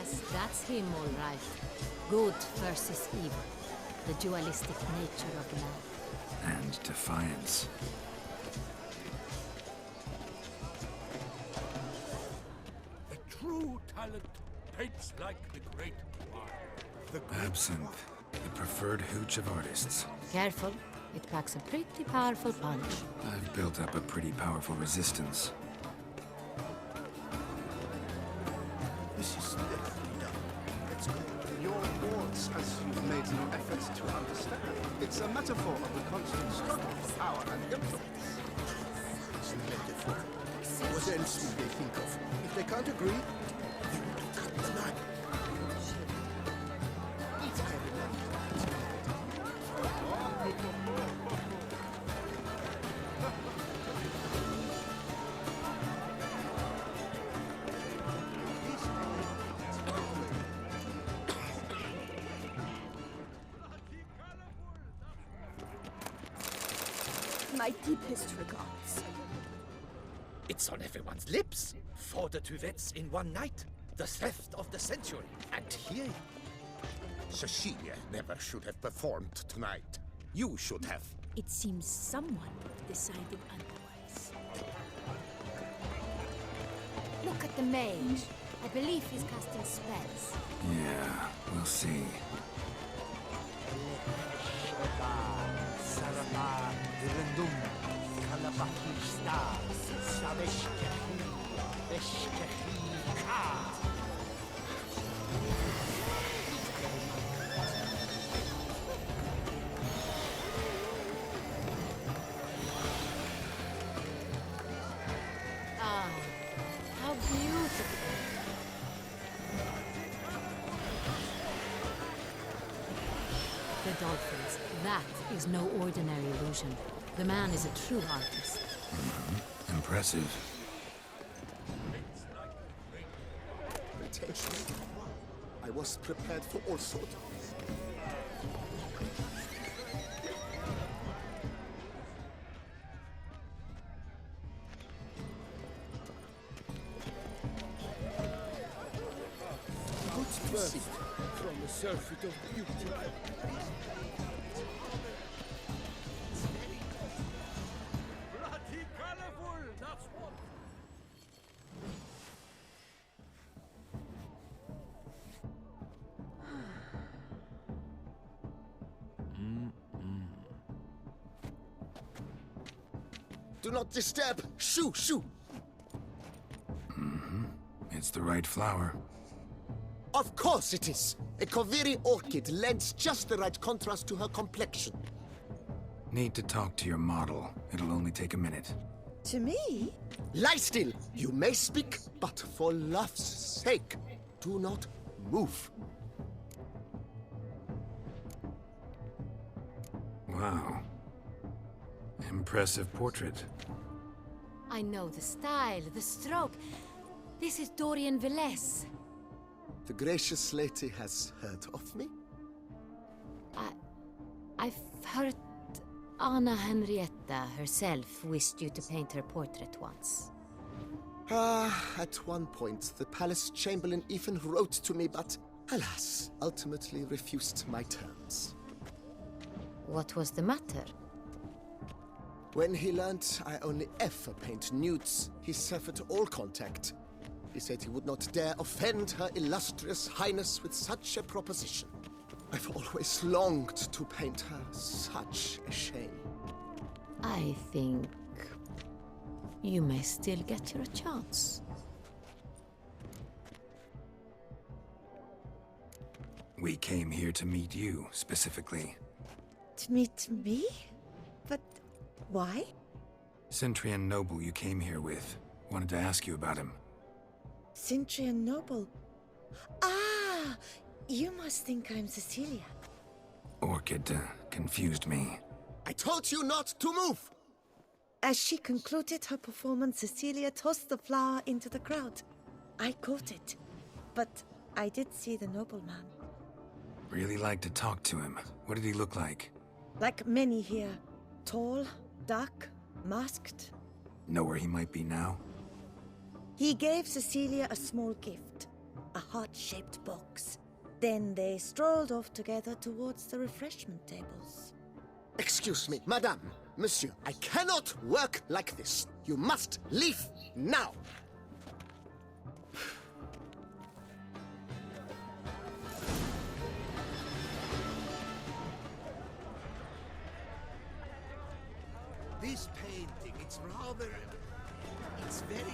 Yes, that's him, all right. Good versus evil. The dualistic nature of man. And defiance. A true talent paints like the great wine. Absinthe, the preferred hooch of artists. Careful, it packs a pretty powerful punch. I've built up a pretty powerful resistance. This is definitely done. It's good. Your words, as you've made no efforts to understand. It's a metaphor of the constant struggle for power and influence. It's a metaphor. What else will they think of? If they can't agree, you will cut the line. My deepest regards. It's on everyone's lips. 4 duets in one night. The theft of the century. And here... Cecilia never should have performed tonight. You should have. It seems someone decided otherwise. Look at the mage. I believe he's casting spells. Yeah, we'll see. Ah, how beautiful. The dolphins. That is no ordinary illusion. The man is a true artist. Impressive. Attention. I was prepared for all sorts. Good birth from the surfeit of beauty. Bloody colorful, that's what. Do not disturb! Shoo! Shoo! It's the right flower. Of course it is! A Koviri orchid lends just the right contrast to her complexion. Need to talk to your model. It'll only take a minute. To me? Lie still! You may speak, but for love's sake, do not move. Wow. Impressive portrait. I know the style, the stroke. This is Dorian Velez. The gracious lady has heard of me? I've heard Anna Henrietta herself wished you to paint her portrait once. At one point, the palace chamberlain even wrote to me, but alas, ultimately refused my terms. What was the matter? When he learned I only ever paint nudes, he severed all contact. He said he would not dare offend her illustrious highness with such a proposition. I've always longed to paint her. Such a shame. I think you may still get your chance. We came here to meet you, specifically. To meet me? But why? Centrian noble you came here with. Wanted to ask you about him. Cintrian Noble. Ah! You must think I'm Cecilia. Orchid confused me. I told you not to move! As she concluded her performance, Cecilia tossed the flower into the crowd. I caught it, but I did see the nobleman. Really like to talk to him. What did he look like? Like many here. Tall, dark, masked. Know where he might be now? He gave Cecilia a small gift. a heart-shaped box. Then they strolled off together towards the refreshment tables. Excuse me, madame, monsieur, I cannot work like this. You must leave now. This painting, it's rather... It's very...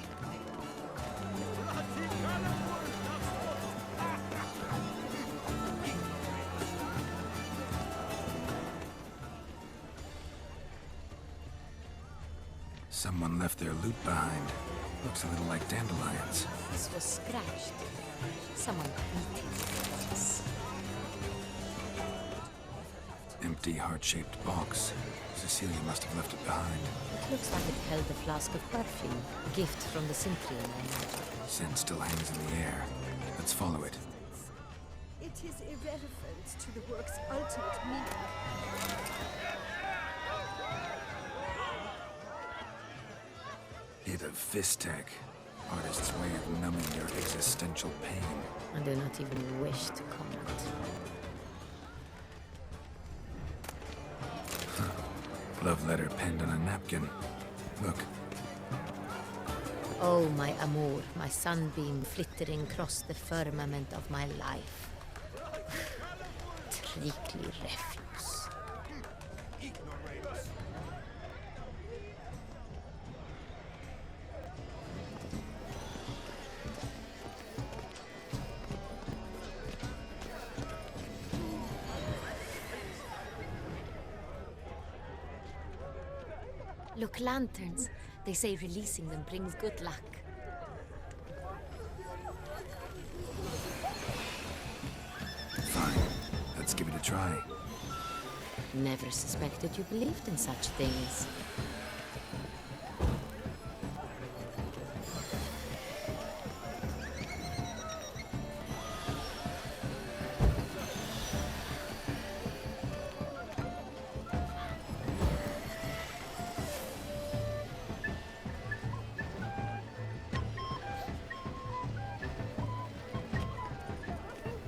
Someone left their loot behind. Looks a little like dandelions. This was scratched. Someone eating this. Empty heart-shaped box. Cecilia must have left it behind. It looks like it held a flask of perfume. A gift from the Synthrian, I imagine. Scent still hangs in the air. Let's follow it. It is irrelevant to the work's ultimate meaning. Hit of Fistech. Artist's way of numbing your existential pain. I do not even wish to comment. Love letter penned on a napkin. Look. Oh, my amour, my sunbeam flittering across the firmament of my life. Treacly refuse. Look, lanterns. They say releasing them brings good luck. Fine. Let's give it a try. Never suspected you believed in such things.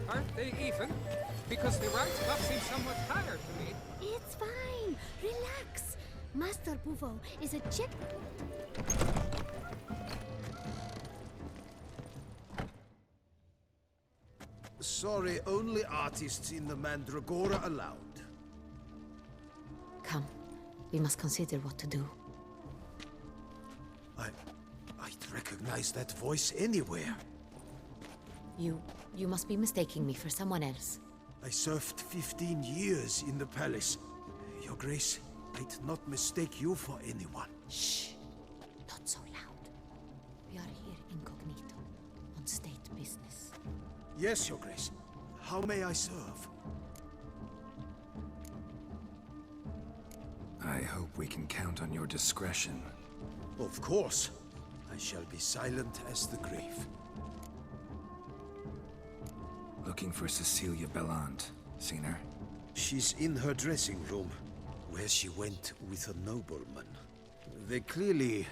Aren't they even? Because the right cup seems somewhat higher to me. It's fine. Relax. Master Bouveau is a check. Sorry, only artists in the Mandragora allowed. Come, we must consider what to do. I'd recognize that voice anywhere. You must be mistaking me for someone else. I served 15 years in the palace. Your Grace, I'd not mistake you for anyone. Shh! Not so loud. We are here incognito, on state business. Yes, Your Grace. How may I serve? I hope we can count on your discretion. Of course. I shall be silent as the grave. Looking for Cecilia Bellant. Seen her? She's in her dressing room, where she went with a nobleman. They clearly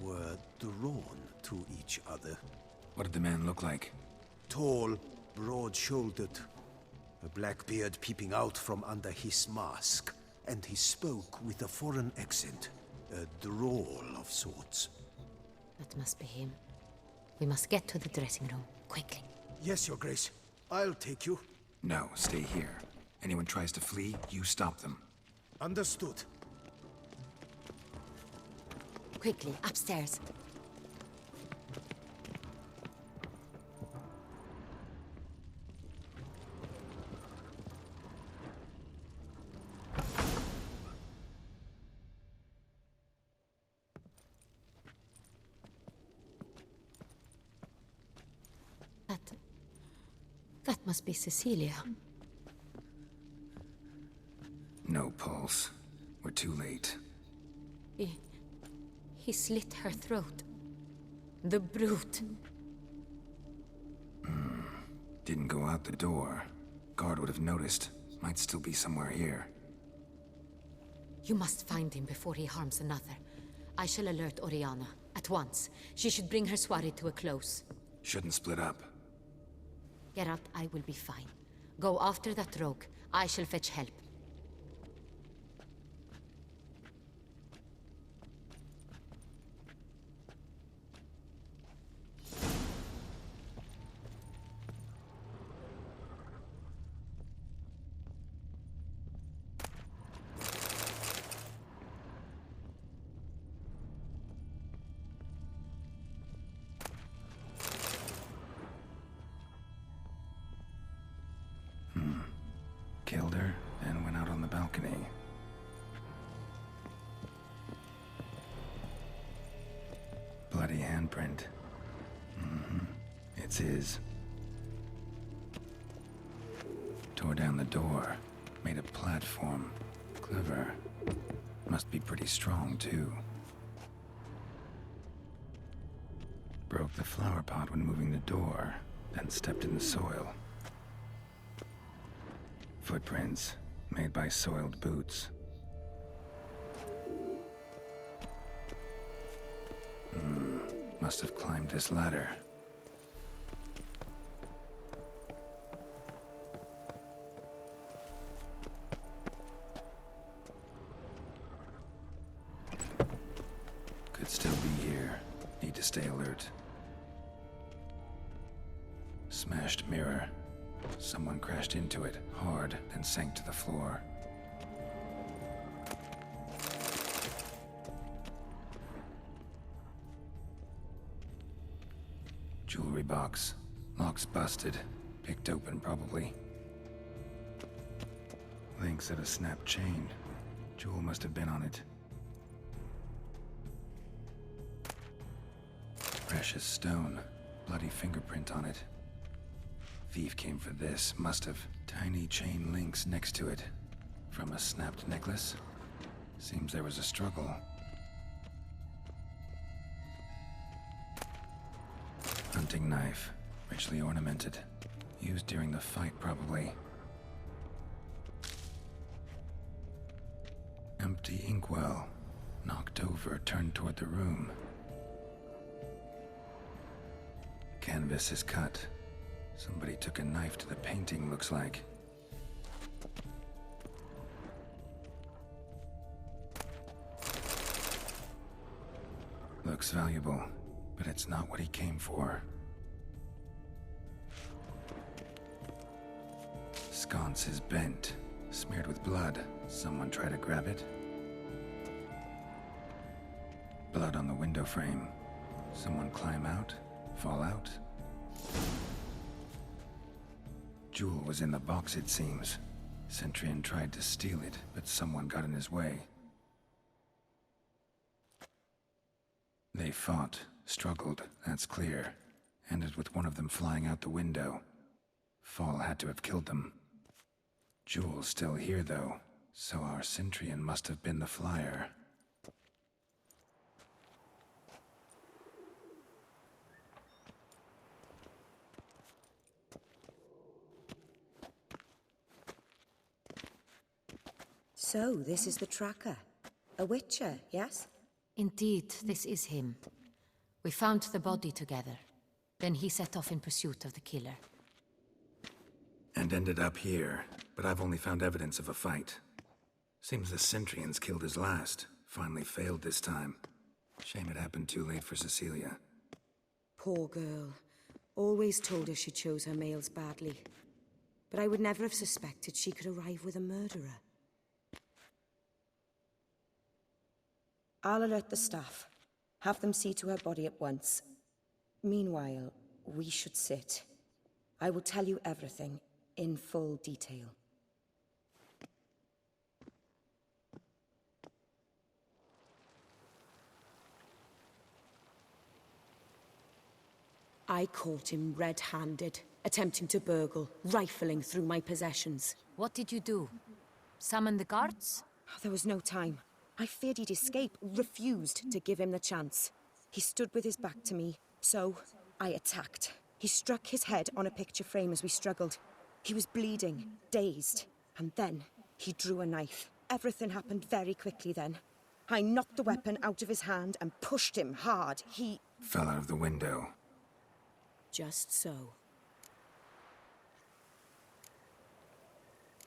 were drawn to each other. What did the man look like? Tall, broad-shouldered, a black beard peeping out from under his mask, and he spoke with a foreign accent, a drawl of sorts. That must be him. We must get to the dressing room, quickly. Yes, Your Grace. I'll take you. No, stay here. Anyone tries to flee, you stop them. Understood. Quickly, upstairs. That must be Cecilia. No pulse. We're too late. He slit her throat. The brute. Didn't go out the door. Guard would have noticed. Might still be somewhere here. You must find him before he harms another. I shall alert Oriana. At once. She should bring her soirée to a close. Shouldn't split up. Geralt, I will be fine. Go after that rogue. I shall fetch help. Killed her, and went out on the balcony. Bloody handprint. It's his. Tore down the door. Made a platform. Clever. Must be pretty strong, too. Broke the flower pot when moving the door, then stepped in the soil. Footprints, made by soiled boots. Must have climbed this ladder. Could still be here. Need to stay alert. Smashed mirror. Someone crashed into it, hard, then sank to the floor. Jewelry box. Lock's busted. Picked open, probably. Links of a snapped chain. Jewel must have been on it. Precious stone. Bloody fingerprint on it. Thief came for this, must have. Tiny chain links next to it. From a snapped necklace? Seems there was a struggle. Hunting knife. Richly ornamented. Used during the fight, probably. Empty inkwell. Knocked over, turned toward the room. Canvas is cut. Somebody took a knife to the painting, looks like. Looks valuable, but it's not what he came for. Sconce is bent, smeared with blood. Someone try to grab it? Blood on the window frame. Someone climb out? Fall out? Jewel was in the box, it seems. Centurion tried to steal it, but someone got in his way. They fought, struggled, that's clear. Ended with one of them flying out the window. Fall had to have killed them. Jewel's still here, though, so our Centurion must have been the flyer. So, this is the tracker. A witcher, yes? Indeed, this is him. We found the body together. Then he set off in pursuit of the killer. And ended up here, but I've only found evidence of a fight. Seems the Centurions killed his last. Finally failed this time. Shame it happened too late for Cecilia. Poor girl. Always told her she chose her males badly. But I would never have suspected she could arrive with a murderer. I'll alert the staff. Have them see to her body at once. Meanwhile, we should sit. I will tell you everything, in full detail. I caught him red-handed, attempting to burgle, rifling through my possessions. What did you do? Summon the guards? There was no time. I feared he'd escape, refused to give him the chance. He stood with his back to me, so I attacked. He struck his head on a picture frame as we struggled. He was bleeding, dazed, and then he drew a knife. Everything happened very quickly then. I knocked the weapon out of his hand and pushed him hard. He Fell out of the window. Just so.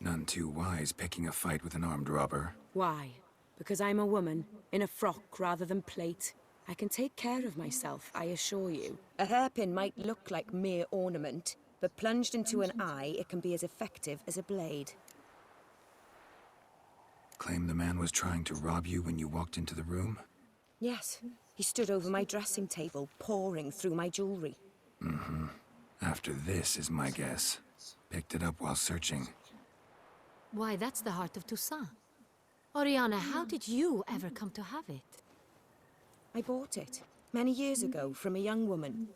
None too wise picking a fight with an armed robber. Why? Because I'm a woman, in a frock rather than plate. I can take care of myself, I assure you. A hairpin might look like mere ornament, but plunged into an eye, it can be as effective as a blade. Claim the man was trying to rob you when you walked into the room? Yes. He stood over my dressing table, pouring through my jewelry. Mm-hmm. After this is my guess. Picked it up while searching. Why, that's the heart of Toussaint. Oriana, how did you ever come to have it? I bought it, many years ago, from a young woman.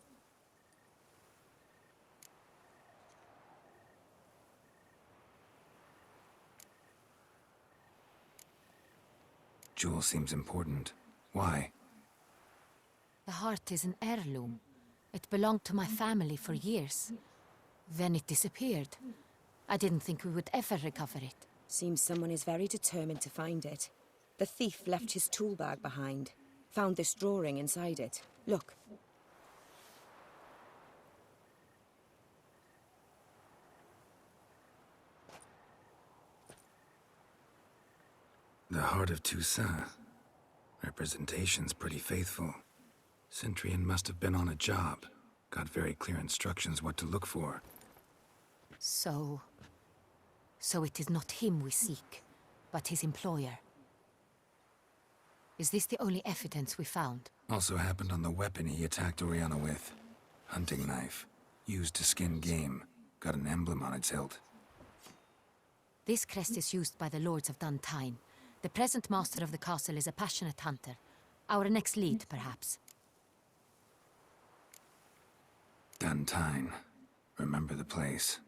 Jewel seems important. Why? The heart is an heirloom. It belonged to my family for years. Then it disappeared. I didn't think we would ever recover it. Seems someone is very determined to find it. The thief left his tool bag behind. Found this drawing inside it. Look. The heart of Toussaint. Representation's pretty faithful. Centurion must have been on a job. Got very clear instructions what to look for. So it is not him we seek, but his employer. Is this the only evidence we found? Also happened on the weapon he attacked Oriana with. Hunting knife. Used to skin game. Got an emblem on its hilt. This crest is used by the lords of Duntine. The present master of the castle is a passionate hunter. Our next lead, perhaps. Duntine. Remember the place.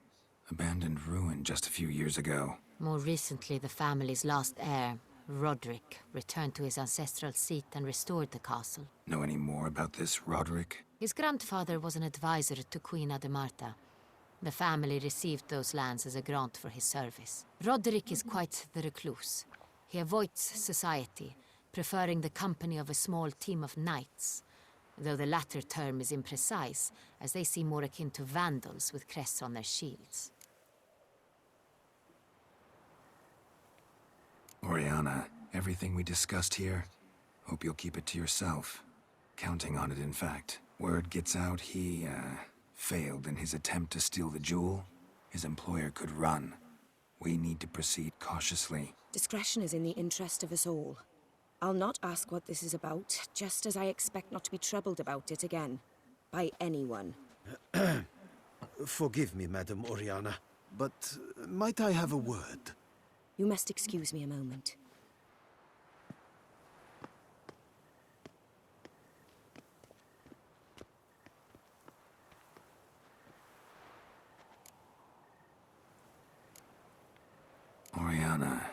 Abandoned ruin just a few years ago. More recently, the family's last heir, Roderick, returned to his ancestral seat and restored the castle. Know any more about this Roderick? His grandfather was an advisor to Queen Ademarta. The family received those lands as a grant for his service. Roderick is quite the recluse. He avoids society, preferring the company of a small team of knights, though the latter term is imprecise, as they seem more akin to vandals with crests on their shields. Oriana, everything we discussed here, hope you'll keep it to yourself. Counting on it, in fact. Word gets out he, failed in his attempt to steal the jewel. His employer could run. We need to proceed cautiously. Discretion is in the interest of us all. I'll not ask what this is about, just as I expect not to be troubled about it again. By anyone. Forgive me, Madam Oriana, but might I have a word? You must excuse me a moment. Oriana,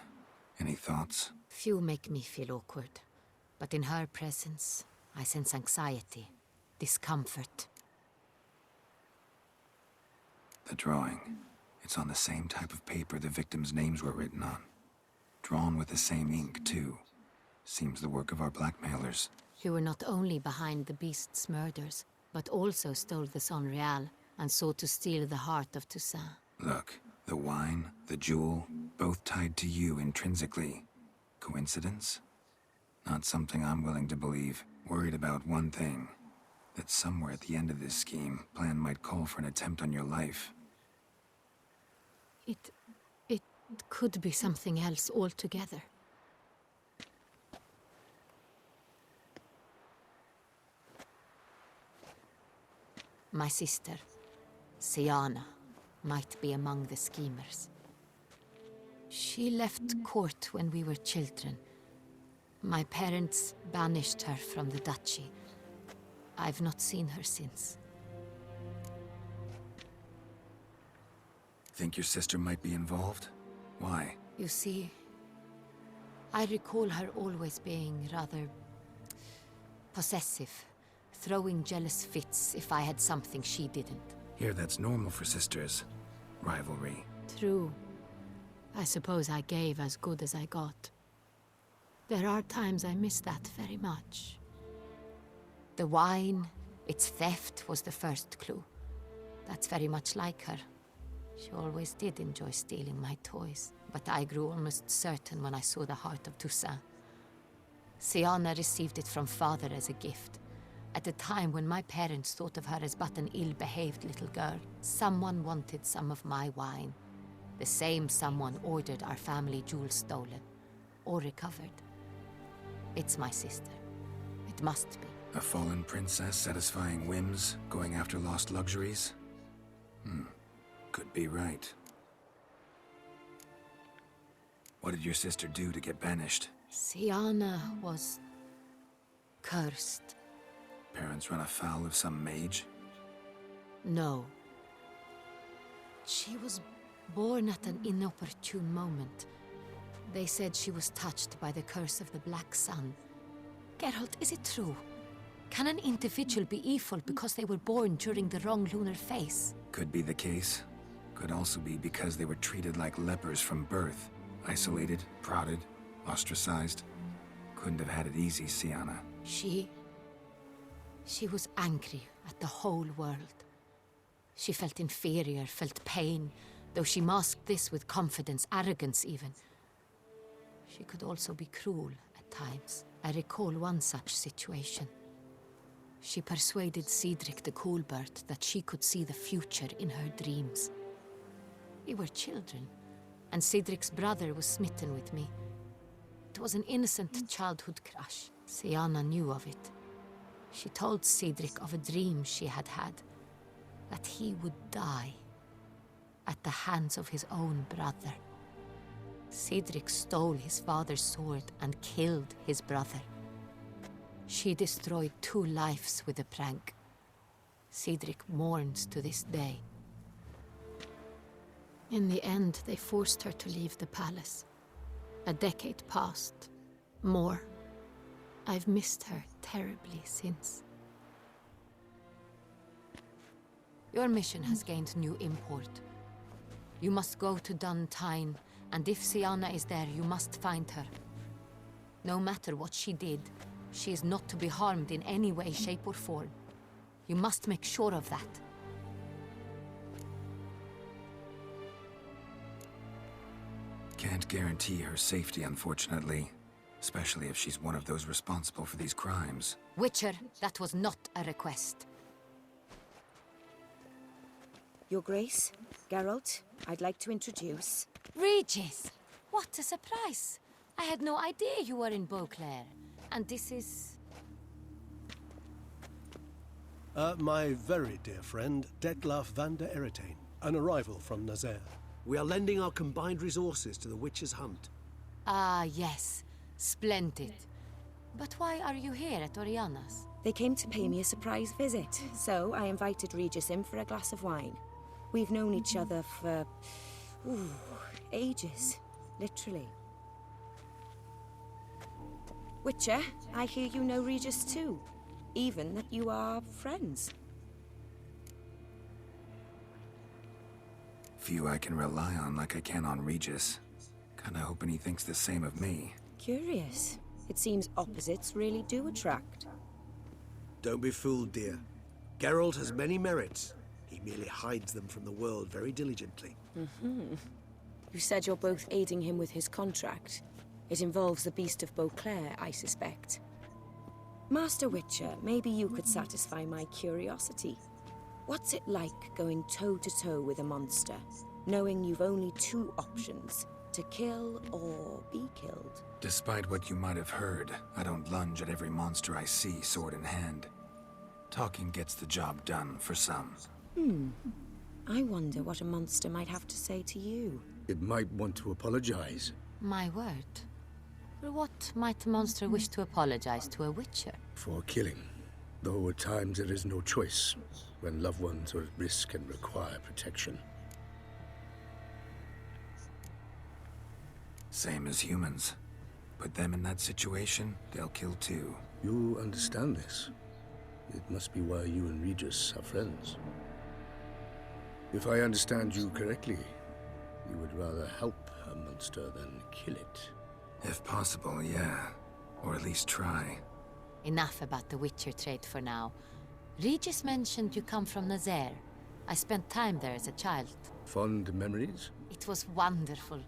any thoughts? Few make me feel awkward, but in her presence, I sense anxiety, discomfort. The drawing. It's on the same type of paper the victims' names were written on. Drawn with the same ink, too. Seems the work of our blackmailers. Who were not only behind the beast's murders, but also stole the Son Real and sought to steal the heart of Toussaint. Look, the wine, the jewel, both tied to you intrinsically. Coincidence? Not something I'm willing to believe. Worried about one thing. That somewhere at the end of this scheme, plan might call for an attempt on your life. It could be something else altogether. My sister, Siana, might be among the schemers. She left court when we were children. My parents banished her from the duchy. I've not seen her since. Think your sister might be involved? Why? You see, I recall her always being rather possessive, throwing jealous fits if I had something she didn't. Here, that's normal for sisters. Rivalry. True. I suppose I gave as good as I got. There are times I miss that very much. The wine, its theft was the first clue. That's very much like her. She always did enjoy stealing my toys, but I grew almost certain when I saw the heart of Toussaint. Siana received it from father as a gift. At a time when my parents thought of her as but an ill-behaved little girl, someone wanted some of my wine. The same someone ordered our family jewels stolen, or recovered. It's my sister. It must be. A fallen princess satisfying whims, going after lost luxuries? Could be right. What did your sister do to get banished? Siana was cursed. Parents run afoul of some mage? No. She was born at an inopportune moment. They said she was touched by the curse of the Black Sun. Geralt, is it true? Can an individual be evil because they were born during the wrong lunar phase? Could be the case. Could also be because they were treated like lepers from birth. Isolated, prodded, ostracized. Couldn't have had it easy, Siana. She was angry at the whole world. She felt inferior, felt pain, though she masked this with confidence, arrogance even. She could also be cruel at times. I recall one such situation. She persuaded Cedric the Coolbird that she could see the future in her dreams. We were children, and Cedric's brother was smitten with me. It was an innocent childhood crush. Siana knew of it. She told Cedric of a dream she had had, that he would die at the hands of his own brother. Cedric stole his father's sword and killed his brother. She destroyed 2 lives with a prank. Cedric mourns to this day. In the end, they forced her to leave the palace. A decade passed. More. I've missed her terribly since. Your mission has gained new import. You must go to Dun Tyne, and if Siana is there, you must find her. No matter what she did, she is not to be harmed in any way, shape, or form. You must make sure of that. Can't guarantee her safety, unfortunately. Especially if she's one of those responsible for these crimes. Witcher, that was not a request. Your Grace, Geralt, I'd like to introduce... Regis! What a surprise! I had no idea you were in Beauclair. And this is... My very dear friend, Detlaf van der Eretain, an arrival from Nazaire. We are lending our combined resources to the Witch's Hunt. Ah, yes. Splendid. But why are you here at Oriana's? They came to pay me a surprise visit, so I invited Regis in for a glass of wine. We've known each other for... ages. Literally. Witcher, I hear you know Regis too. Even that you are friends. Few I can rely on like I can on Regis. Kinda hoping he thinks the same of me. Curious. It seems opposites really do attract. Don't be fooled, dear. Geralt has many merits. He merely hides them from the world very diligently. You said you're both aiding him with his contract. It involves the Beast of Beauclair, I suspect. Master Witcher, maybe you could satisfy my curiosity. What's it like going toe-to-toe with a monster, knowing you've only 2 options, to kill or be killed? Despite what you might have heard, I don't lunge at every monster I see, sword in hand. Talking gets the job done, for some. I wonder what a monster might have to say to you. It might want to apologize. My word. For what might a monster wish to apologize to a witcher? For killing. Though at times there is no choice, when loved ones are at risk and require protection. Same as humans. Put them in that situation, they'll kill too. You understand this. It must be why you and Regis are friends. If I understand you correctly, you would rather help a monster than kill it. If possible, yeah. Or at least try. Enough about the Witcher trait for now. Regis mentioned you come from Nazaire. I spent time there as a child. Fond memories? It was wonderful.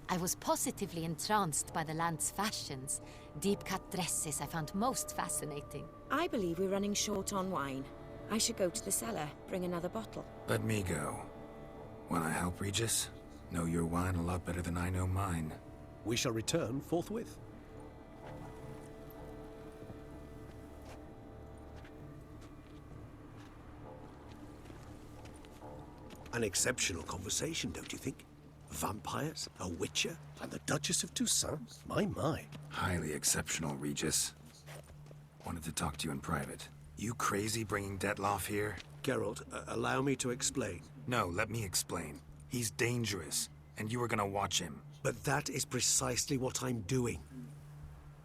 I was positively entranced by the land's fashions. Deep-cut dresses I found most fascinating. I believe we're running short on wine. I should go to the cellar, bring another bottle. Let me go. Wanna help, Regis? Know your wine a lot better than I know mine. We shall return forthwith. An exceptional conversation, don't you think? Vampires, a witcher, And the Duchess of Toussaint? My. Highly exceptional, Regis. Wanted to talk to you in private. You crazy bringing Detloff here? Geralt, allow me to explain. No, let me explain. He's dangerous, and you were gonna watch him. But that is precisely what I'm doing.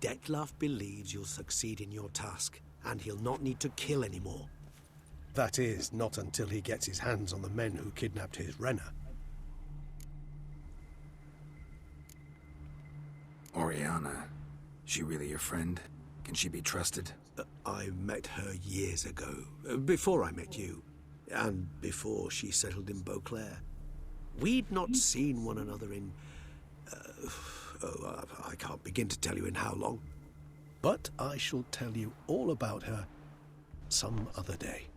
Detlaff believes you'll succeed in your task, and he'll not need to kill anymore. That is, not until he gets his hands on the men who kidnapped his Renna. Oriana, she really your friend? Can she be trusted? I met her years ago, before I met you, and before she settled in Beauclair. We'd not seen one another in... I can't begin to tell you in how long. But I shall tell you all about her some other day.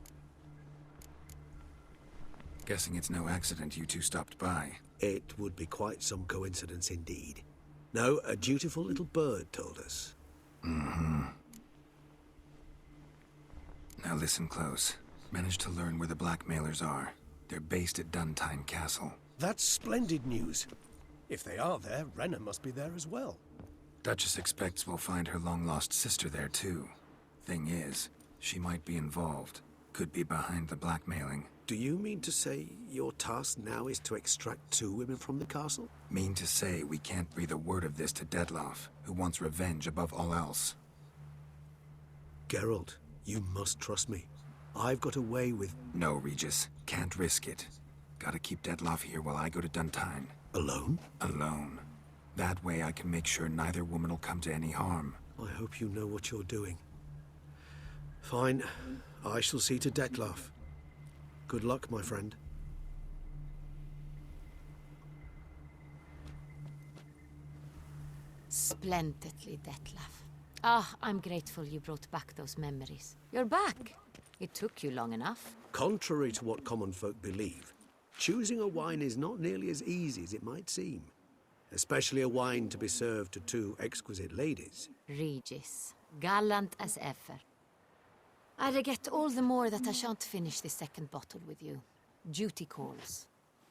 Guessing it's no accident you two stopped by. It would be quite some coincidence indeed. No, a dutiful little bird told us. Mm-hmm. Now listen close. Managed to learn where the blackmailers are. They're based at Duntine Castle. That's splendid news. If they are there, Renna must be there as well. Duchess expects we'll find her long-lost sister there, too. Thing is, she might be involved. Could be behind the blackmailing. Do you mean to say your task now is to extract 2 women from the castle? Mean to say we can't breathe a word of this to Detloff, who wants revenge above all else. Geralt, you must trust me. I've got away with... No, Regis. Can't risk it. Gotta keep Detloff here while I go to Duntine. Alone? Alone. That way I can make sure neither woman will come to any harm. I hope you know what you're doing. Fine. I shall see to Detloff. Good luck, my friend. Splendidly, Detlaff. Ah, I'm grateful you brought back those memories. You're back. It took you long enough. Contrary to what common folk believe, choosing a wine is not nearly as easy as it might seem. Especially a wine to be served to 2 exquisite ladies. Regis, gallant as ever. I regret all the more that I shan't finish this second bottle with you. Duty calls.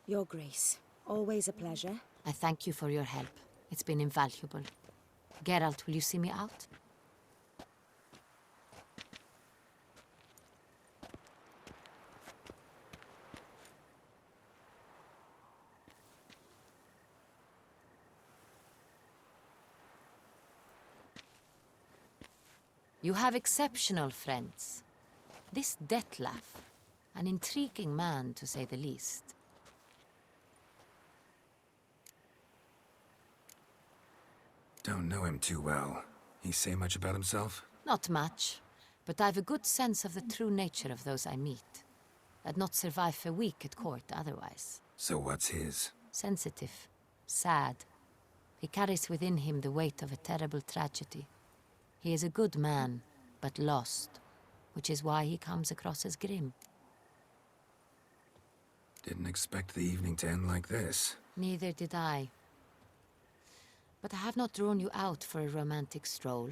Your Grace, always a pleasure. I thank you for your help. It's been invaluable. Geralt, will you see me out? You have exceptional friends. This Detlaff, an intriguing man to say the least. Don't know him too well. He say much about himself? Not much, but I've a good sense of the true nature of those I meet. I'd not survive a week at court otherwise. So what's his? Sensitive, sad. He carries within him the weight of a terrible tragedy. He is a good man, but lost, which is why he comes across as grim. Didn't expect the evening to end like this. Neither did I. But I have not drawn you out for a romantic stroll.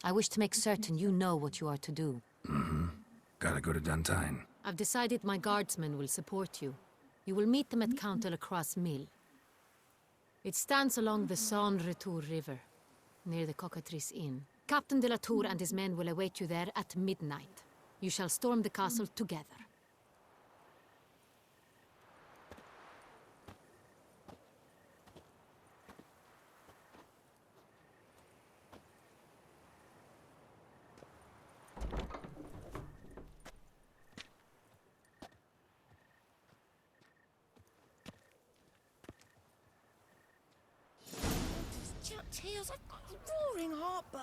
I wish to make certain you know what you are to do. Mm-hmm. Gotta go to Duntine. I've decided my guardsmen will support you. You will meet them at Count Delacroix' mill. It stands along the Saône-Retour River, near the Cockatrice Inn. Captain de la Tour and his men will await you there at midnight. You shall storm the castle together. Tears, I've got a roaring heartburn.